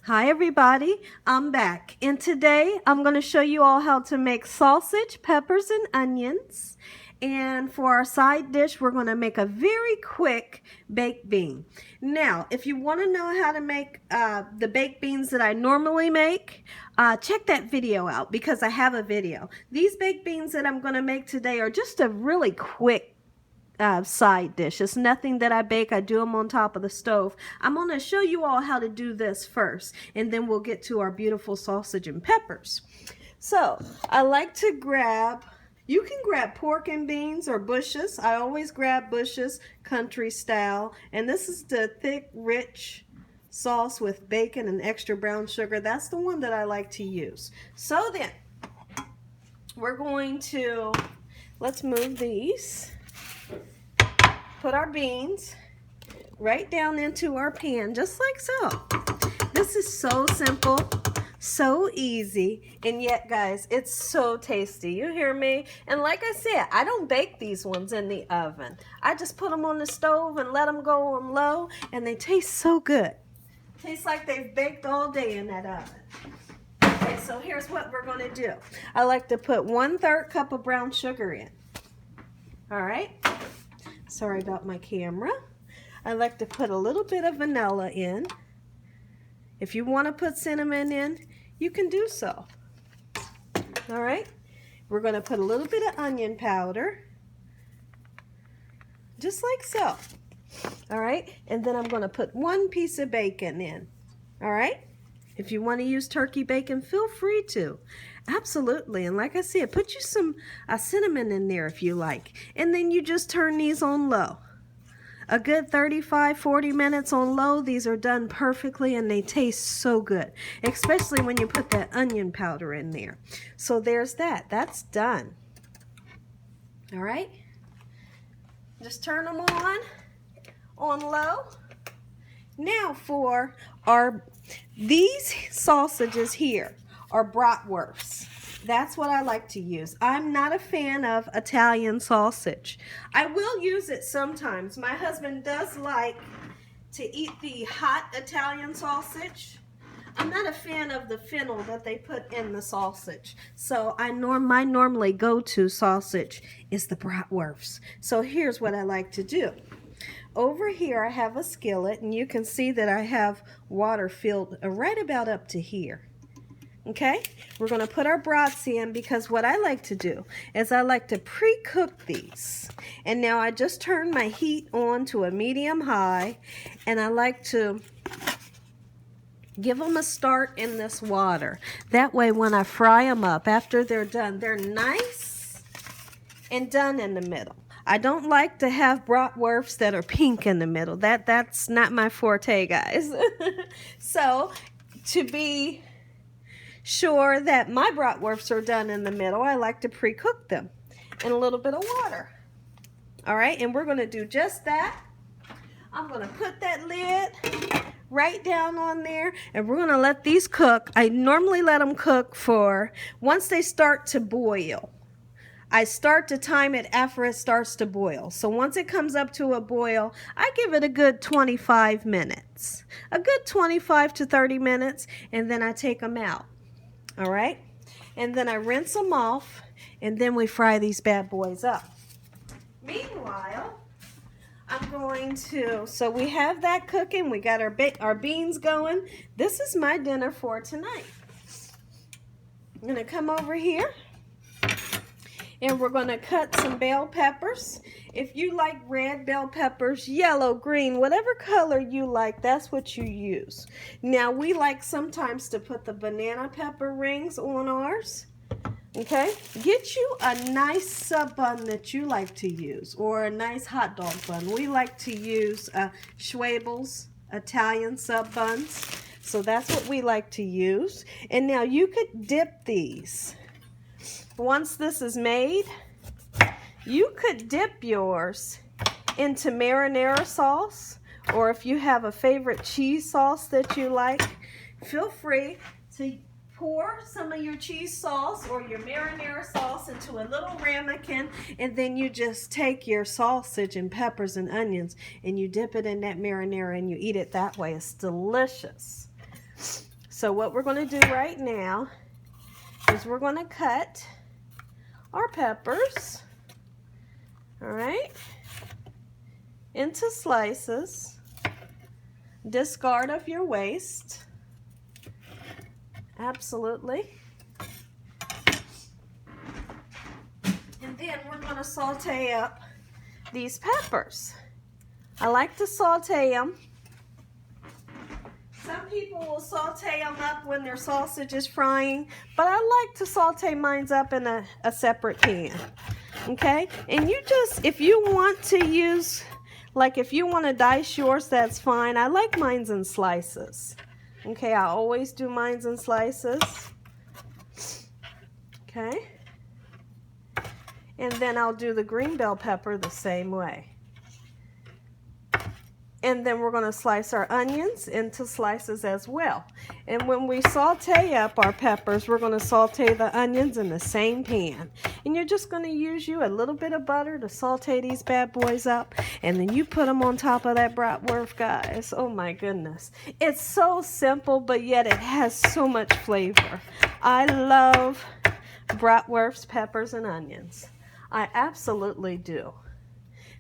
Hi everybody, I'm back, and today I'm going to show you all how to make sausage, peppers, and onions. And for our side dish, we're going to make a very quick baked bean. Now, if you want to know how to make the baked beans that I normally make, check that video out because I have a video. These baked beans that I'm going to make today are just a really quick side dish. It's nothing that I bake. I do them on top of the stove. I'm going to show you all how to do this first, and then we'll get to our beautiful sausage and peppers. So I like to grab, you can grab pork and beans or bushes. I always grab bushes, country style, and this is the thick, rich sauce with bacon and extra brown sugar. That's the one that I like to use. So then we're going to, let's move these. Put our beans right down into our pan, just like so. This is so simple, so easy, and yet, guys, it's so tasty. You hear me? And like I said, I don't bake these ones in the oven. I just put them on the stove and let them go on low, and they taste so good. Tastes like they've baked all day in that oven. Okay, so here's what we're going to do. I like to put 1/3 cup of brown sugar in. All right? Sorry about my camera. I like to put a little bit of vanilla in. If you want to put cinnamon in, you can do so. All right. We're going to put a little bit of onion powder. Just like so. All right. And then I'm going to put 1 piece of bacon in. All right. If you want to use turkey bacon, feel free to. Absolutely. And like I said, put you some cinnamon in there if you like. And then you just turn these on low. A good 35-40 minutes on low. These are done perfectly and they taste so good. Especially when you put that onion powder in there. So there's that. That's done. All right. Just turn them on low. Now for these sausages here are bratwursts. That's what I like to use. I'm not a fan of Italian sausage. I will use it sometimes. My husband does like to eat the hot Italian sausage. I'm not a fan of the fennel that they put in the sausage. So my normally go-to sausage is the bratwursts. So here's what I like to do. Over here I have a skillet, and you can see that I have water filled right about up to here. Okay, we're going to put our brats in because what I like to do is I like to pre-cook these. And now I just turned my heat on to a medium high, and I like to give them a start in this water. That way when I fry them up, after they're done, they're nice and done in the middle. I don't like to have bratwursts that are pink in the middle. That's not my forte, guys. So to be sure that my bratwursts are done in the middle, I like to pre-cook them in a little bit of water. All right, and we're going to do just that. I'm going to put that lid right down on there, and we're going to let these cook. I normally let them cook for, once they start to boil, I start to time it after it starts to boil. So once it comes up to a boil, I give it a good 25 minutes. A good 25 to 30 minutes, and then I take them out. All right? And then I rinse them off, and then we fry these bad boys up. Meanwhile, I'm going to, so we have that cooking. We got our beans going. This is my dinner for tonight. I'm going to come over here. And we're going to cut some bell peppers. If you like red bell peppers, yellow, green, whatever color you like, that's what you use. Now, we like sometimes to put the banana pepper rings on ours. Okay? Get you a nice sub bun that you like to use, or a nice hot dog bun. We like to use Schwabel's Italian sub buns. So that's what we like to use. And now you could dip these. Once this is made, you could dip yours into marinara sauce, or if you have a favorite cheese sauce that you like, feel free to pour some of your cheese sauce or your marinara sauce into a little ramekin, and then you just take your sausage and peppers and onions and you dip it in that marinara and you eat it that way. It's delicious. So what we're going to do right now is we're going to cut our peppers, all right, into slices. Discard of your waste. Absolutely. And then we're going to saute up these peppers. I like to saute them. Some people will saute them up when their sausage is frying, but I like to saute mine up in a separate pan. Okay? And you just, if you want to use, like if you want to dice yours, that's fine. I like mine in slices. Okay, I always do mine in slices. Okay? And then I'll do the green bell pepper the same way. And then we're going to slice our onions into slices as well. And when we saute up our peppers, we're going to saute the onions in the same pan. And you're just going to use you a little bit of butter to saute these bad boys up. And then you put them on top of that bratwurst, guys. Oh my goodness. It's so simple, but yet it has so much flavor. I love bratwurst, peppers, and onions. I absolutely do.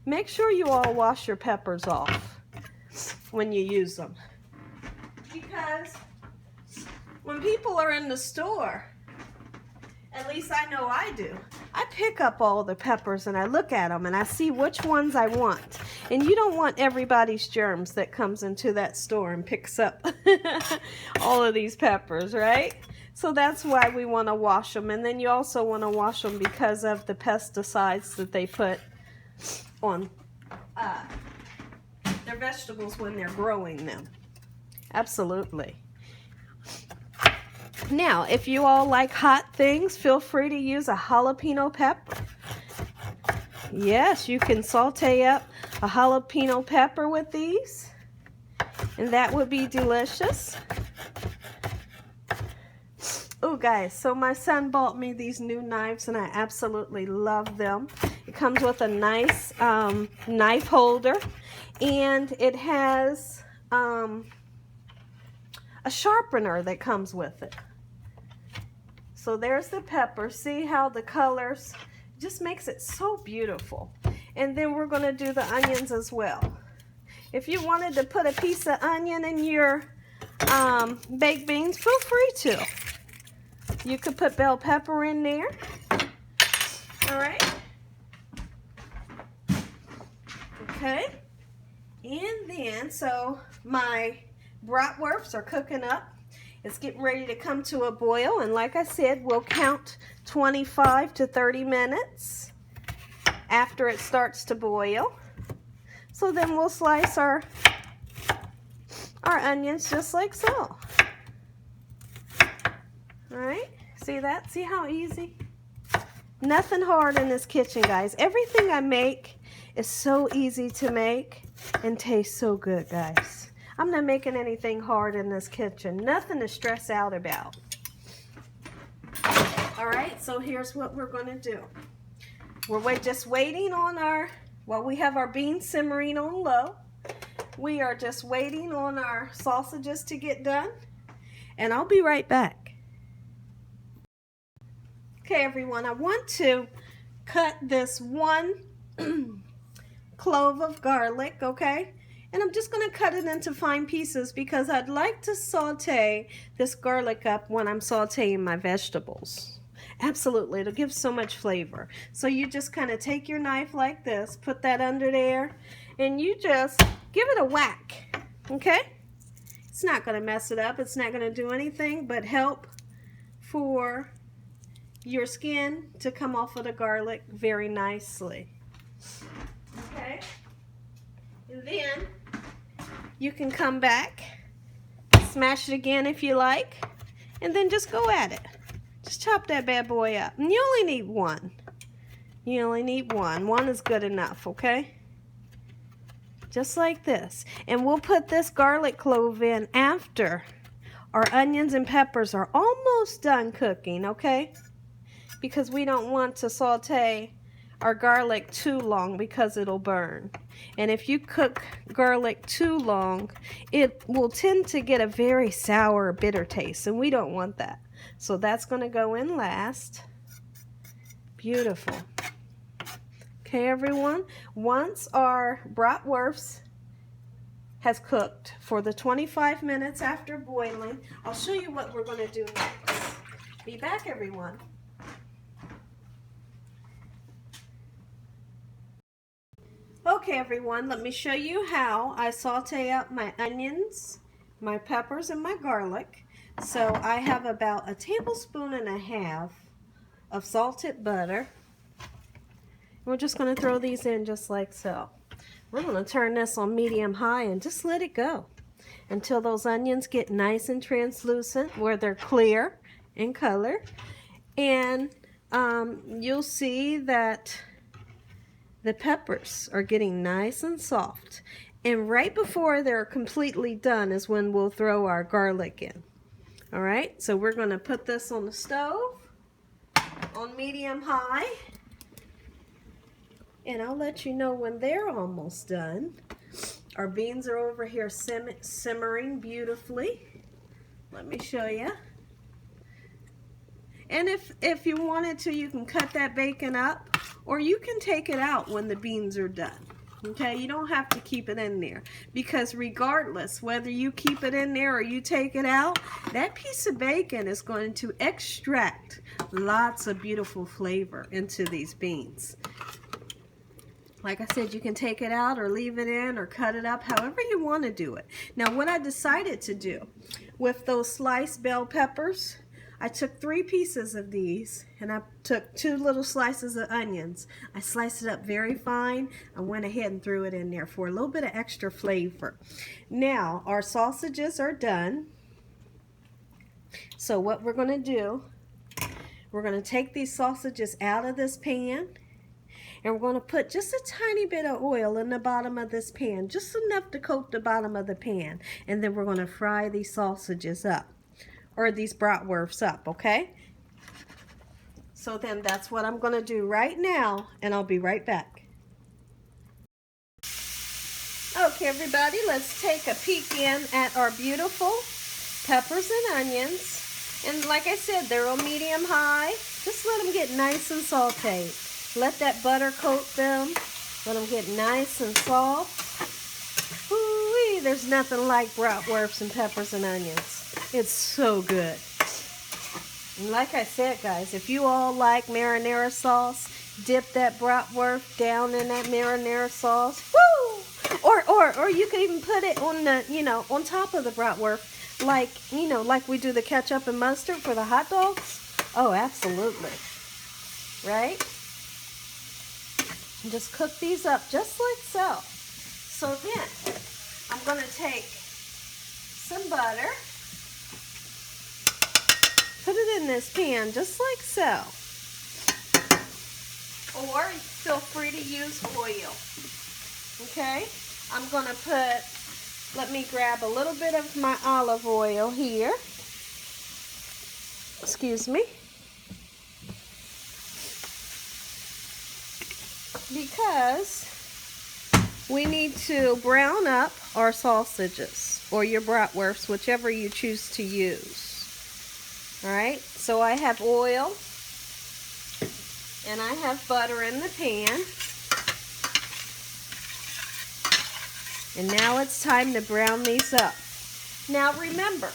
Make sure you all wash your peppers off when you use them, because when people are in the store, at least I know I do, I pick up all the peppers and I look at them and I see which ones I want. And you don't want everybody's germs that comes into that store and picks up all of these peppers, right? So that's why we want to wash them. And then you also want to wash them because of the pesticides that they put on their vegetables when they're growing them. Absolutely. Now, if you all like hot things, feel free to use a jalapeno pepper. Yes, you can saute up a jalapeno pepper with these, and that would be delicious. Oh, guys, so my son bought me these new knives, and I absolutely love them. It comes with a nice knife holder, and it has a sharpener that comes with it. So there's the pepper. See how the colors just makes it so beautiful. And then we're going to do the onions as well. If you wanted to put a piece of onion in your baked beans, feel free to. You could put bell pepper in there. All right. Okay. And then, so my bratwursts are cooking up. It's getting ready to come to a boil. And like I said, we'll count 25 to 30 minutes after it starts to boil. So then we'll slice our onions just like so. All right, see that? See how easy? Nothing hard in this kitchen, guys. Everything I make is so easy to make and tastes so good, guys. I'm not making anything hard in this kitchen. Nothing to stress out about. All right, so here's what we're going to do. We're just waiting on while we have our beans simmering on low. We are just waiting on our sausages to get done, and I'll be right back. Okay, everyone, I want to cut this one clove of garlic, okay? And I'm just going to cut it into fine pieces because I'd like to saute this garlic up when I'm sauteing my vegetables. Absolutely, it'll give so much flavor. So you just kind of take your knife like this, put that under there, and you just give it a whack, okay? It's not going to mess it up. It's not going to do anything but help for your skin to come off of the garlic very nicely. Okay? And then you can come back, smash it again if you like, and then just go at it. Just chop that bad boy up. And you only need one. You only need one. One is good enough, okay? Just like this. And we'll put this garlic clove in after our onions and peppers are almost done cooking, okay? Because we don't want to saute our garlic too long because it'll burn. And if you cook garlic too long, it will tend to get a very sour, bitter taste, and we don't want that. So that's going to go in last. Beautiful. Okay, everyone. Once our bratwurst has cooked for the 25 minutes after boiling, I'll show you what we're going to do next. Be back, everyone. Okay, everyone, let me show you how I saute up my onions, my peppers, and my garlic. So I have about 1.5 tablespoons of salted butter. We're just going to throw these in just like so. We're going to turn this on medium-high and just let it go until those onions get nice and translucent, where they're clear in color. And you'll see that the peppers are getting nice and soft. And right before they're completely done is when we'll throw our garlic in. All right, so we're going to put this on the stove on medium-high. And I'll let you know when they're almost done. Our beans are over here simmering beautifully. Let me show you. And if you wanted to, you can cut that bacon up, or you can take it out when the beans are done. Okay, you don't have to keep it in there, because regardless whether you keep it in there or you take it out, that piece of bacon is going to extract lots of beautiful flavor into these beans. Like I said, you can take it out or leave it in or cut it up, however you want to do it. Now, what I decided to do with those sliced bell peppers, I took 3 pieces of these, and I took 2 little slices of onions. I sliced it up very fine. I went ahead and threw it in there for a little bit of extra flavor. Now, our sausages are done. So what we're going to do, we're going to take these sausages out of this pan, and we're going to put just a tiny bit of oil in the bottom of this pan, just enough to coat the bottom of the pan. And then we're going to fry these sausages up, or these bratwursts up, okay? So then that's what I'm going to do right now, and I'll be right back. Okay, everybody, let's take a peek in at our beautiful peppers and onions. And like I said, they're on medium-high. Just let them get nice and sauteed. Let that butter coat them. Let them get nice and soft. Ooh-wee, there's nothing like bratwursts and peppers and onions. It's so good. And like I said, guys, if you all like marinara sauce, dip that bratwurst down in that marinara sauce. Woo! Or you could even put it on the, on top of the bratwurst, like, like we do the ketchup and mustard for the hot dogs. Oh, absolutely. Right? And just cook these up just like so. So then, I'm going to take some butter, put it in this pan just like so. Or feel free to use oil. Okay? I'm going to let me grab a little bit of my olive oil here. Excuse me. Because we need to brown up our sausages or your bratwurst, whichever you choose to use. Alright, so I have oil and I have butter in the pan. And now it's time to brown these up. Now remember,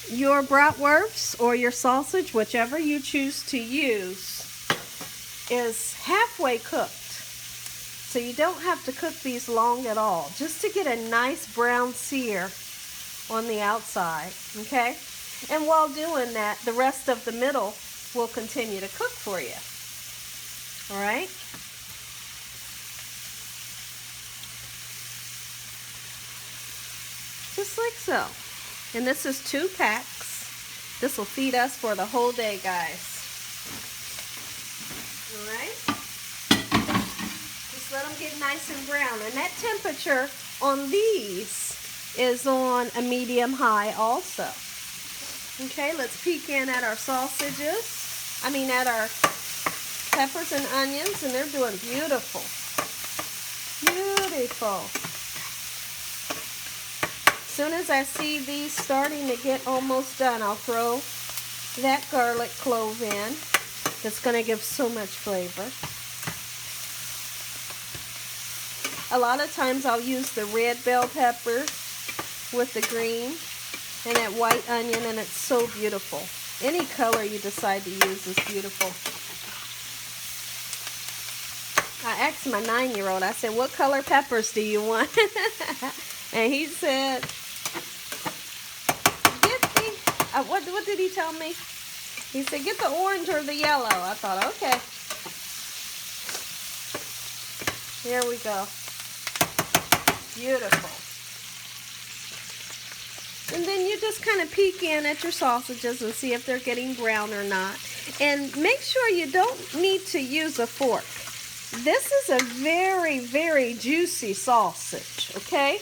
your bratwurst or your sausage, whichever you choose to use, is halfway cooked. So you don't have to cook these long at all, just to get a nice brown sear on the outside, okay? And while doing that, the rest of the middle will continue to cook for you. All right? Just like so. And this is 2 packs. This will feed us for the whole day, guys. Alright? Just let them get nice and brown. And that temperature on these is on a medium-high also. Okay, let's peek in at our sausages. At our peppers and onions, and they're doing beautiful. Beautiful. As soon as I see these starting to get almost done, I'll throw that garlic clove in. That's going to give so much flavor. A lot of times I'll use the red bell pepper with the green and that white onion, and it's so beautiful. Any color you decide to use is beautiful. I asked my 9-year-old, I said, what color peppers do you want? And he said, get the, what did he tell me? He said, get the orange or the yellow. I thought, okay. Here we go. Beautiful. And then you just kind of peek in at your sausages and see if they're getting brown or not. And make sure you don't need to use a fork. This is a very, very juicy sausage, okay?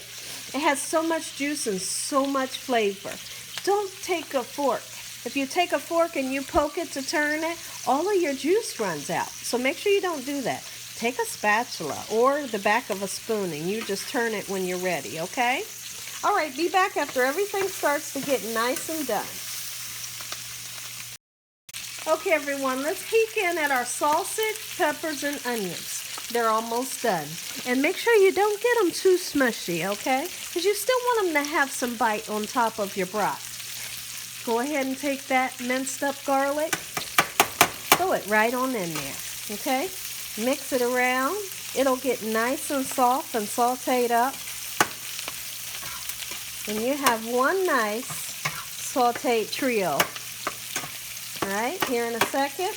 It has so much juice and so much flavor. Don't take a fork. If you take a fork and you poke it to turn it, all of your juice runs out. So make sure you don't do that. Take a spatula or the back of a spoon and you just turn it when you're ready, okay? All right, be back after everything starts to get nice and done. Okay, everyone, let's peek in at our sausage, peppers, and onions. They're almost done. And make sure you don't get them too smushy, okay? Because you still want them to have some bite on top of your broth. Go ahead and take that minced up garlic, throw it right on in there, okay? Mix it around. It'll get nice and soft and sauteed up. And you have one nice sauteed trio. All right, here in a second,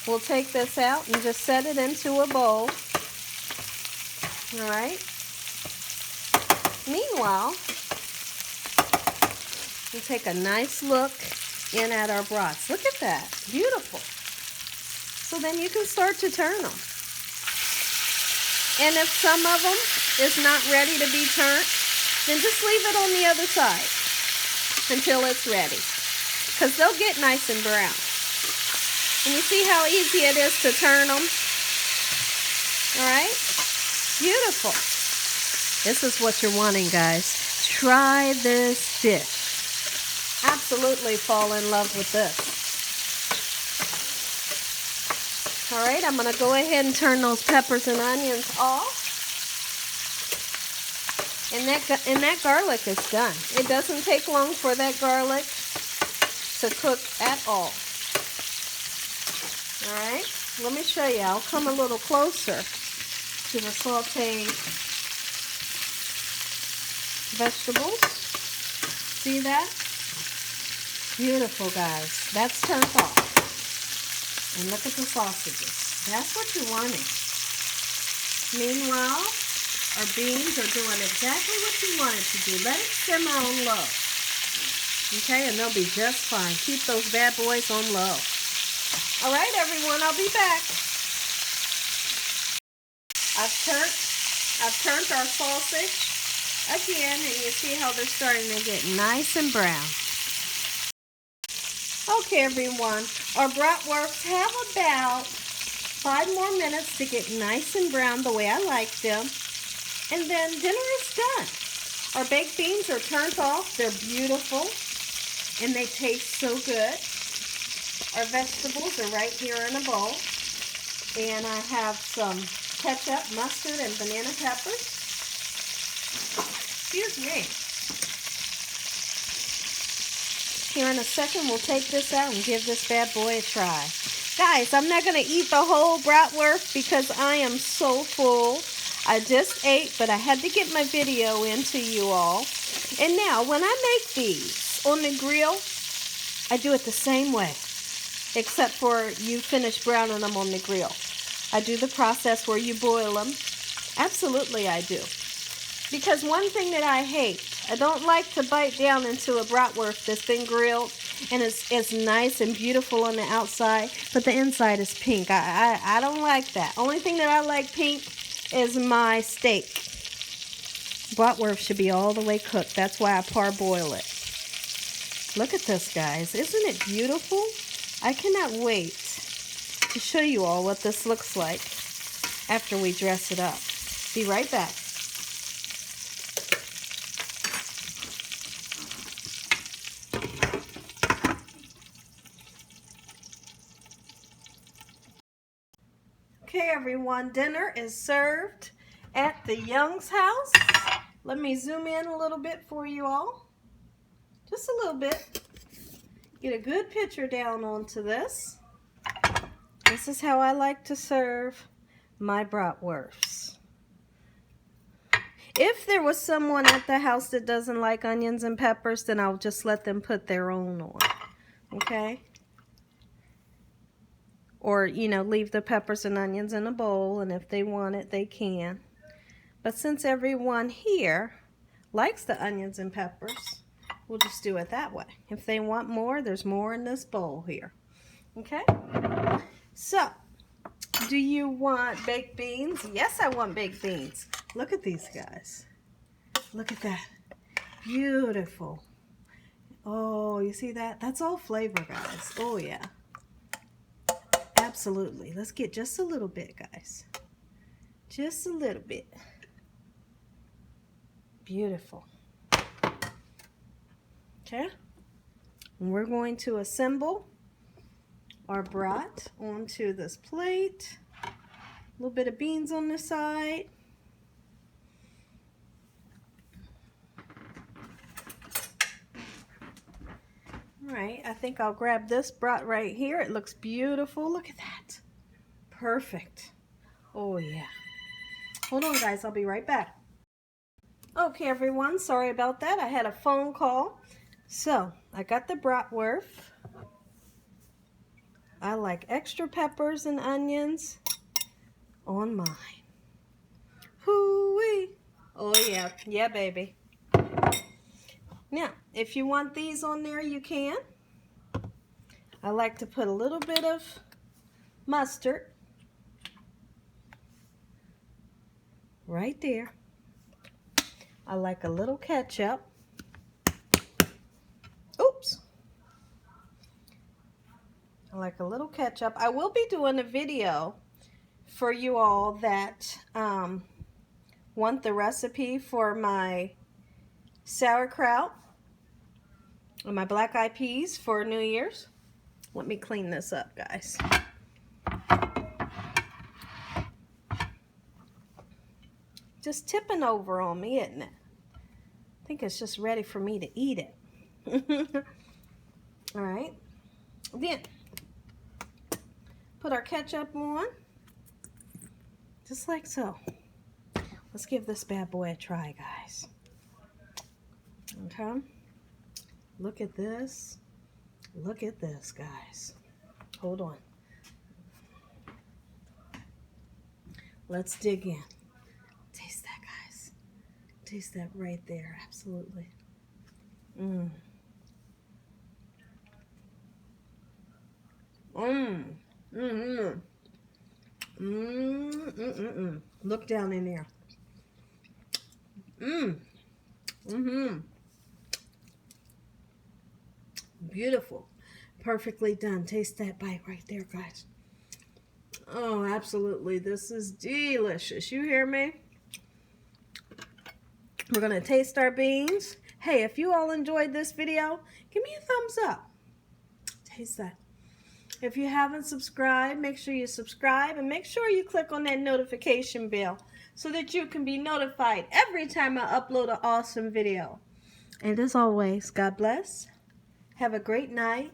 we'll take this out and just set it into a bowl. All right. Meanwhile, we'll take a nice look in at our brats. Look at that, beautiful. So then you can start to turn them. And if some of them is not ready to be turned, then just leave it on the other side until it's ready. Because they'll get nice and brown. And you see how easy it is to turn them? All right? Beautiful. This is what you're wanting, guys. Try this dish. Absolutely fall in love with this. All right, I'm going to go ahead and turn those peppers and onions off. And that garlic is done. It doesn't take long for that garlic to cook at all. All right, let me show you. I'll come a little closer to the sauteed vegetables. See that? Beautiful, guys. That's turned off. And look at the sausages. That's what you're wanting. Meanwhile, our beans are doing exactly what you want it to do. Let it simmer on low. Okay, and they'll be just fine. Keep those bad boys on low. All right, everyone, I'll be back. I've turned our sausage again, and you see how they're starting to get nice and brown. Okay, everyone, our bratwursts have about 5 more minutes to get nice and brown the way I like them, and then dinner is done. Our baked beans are turned off. They're beautiful, and they taste so good. Our vegetables are right here in a bowl, and I have some ketchup, mustard, and banana peppers. Excuse me. Here in a second, we'll take this out and give this bad boy a try. Guys, I'm not going to eat the whole bratwurst because I am so full. I just ate, but I had to get my video into you all. And now, when I make these on the grill, I do it the same way, except for you finish browning them on the grill. I do the process where you boil them. Absolutely, I do. Because one thing that I hate, I don't like to bite down into a bratwurst that's been grilled and it's nice and beautiful on the outside, but the inside is pink. I don't like that. Only thing that I like pink is my steak. Bratwurst should be all the way cooked. That's why I parboil it. Look at this, guys. Isn't it beautiful? I cannot wait to show you all what this looks like after we dress it up. Be right back. Okay, everyone, dinner is served at the Young's house. Let me zoom in a little bit for you all. Just a little bit. Get a good picture down onto this. This is how I like to serve my bratwursts. If there was someone at the house that doesn't like onions and peppers, then I'll just let them put their own on. Okay? Or, you know, leave the peppers and onions in a bowl, and if they want it, they can. But since everyone here likes the onions and peppers, we'll just do it that way. If they want more, there's more in this bowl here. Okay? So, do you want baked beans? Yes, I want baked beans. Look at these guys. Look at that. Beautiful. Oh, you see that? That's all flavor, guys. Oh, yeah. Absolutely. Let's get just a little bit, guys. Just a little bit. Beautiful. Okay. And we're going to assemble our brat onto this plate. A little bit of beans on the side. All right, I think I'll grab this brat right here. It looks beautiful. Look at that. Perfect. Oh, yeah. Hold on, guys. I'll be right back. Okay, everyone. Sorry about that. I had a phone call. So, I got the bratwurst. I like extra peppers and onions on mine. Hoo-wee. Oh, yeah. Yeah, baby. Now, if you want these on there, you can. I like to put a little bit of mustard right there. I like a little ketchup. Oops. I like a little ketchup. I will be doing a video for you all that want the recipe for my sauerkraut and my black eyed peas for New Year's. Let me clean this up, guys. Just tipping over on me, isn't it? I think it's just ready for me to eat it. All right. Then, put our ketchup on. Just like so. Let's give this bad boy a try, guys. Okay. Look at this. Look at this, guys. Hold on. Let's dig in. Taste that, guys. Taste that right there. Absolutely. Mmm. Mmm. Mmm. Mmm. Mmm. Look down in there. Mmm. Mmm. Beautiful. Perfectly done. Taste that bite right there, guys. Oh, absolutely. This is delicious. You hear me? We're going to taste our beans. Hey, if you all enjoyed this video, give me a thumbs up. Taste that. If you haven't subscribed, make sure you subscribe and make sure you click on that notification bell so that you can be notified every time I upload an awesome video. And as always, God bless. Have a great night.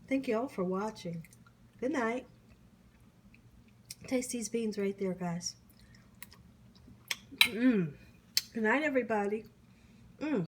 Thank you all for watching. Good night. Taste these beans right there, guys. Mmm. Good night, everybody. Mmm.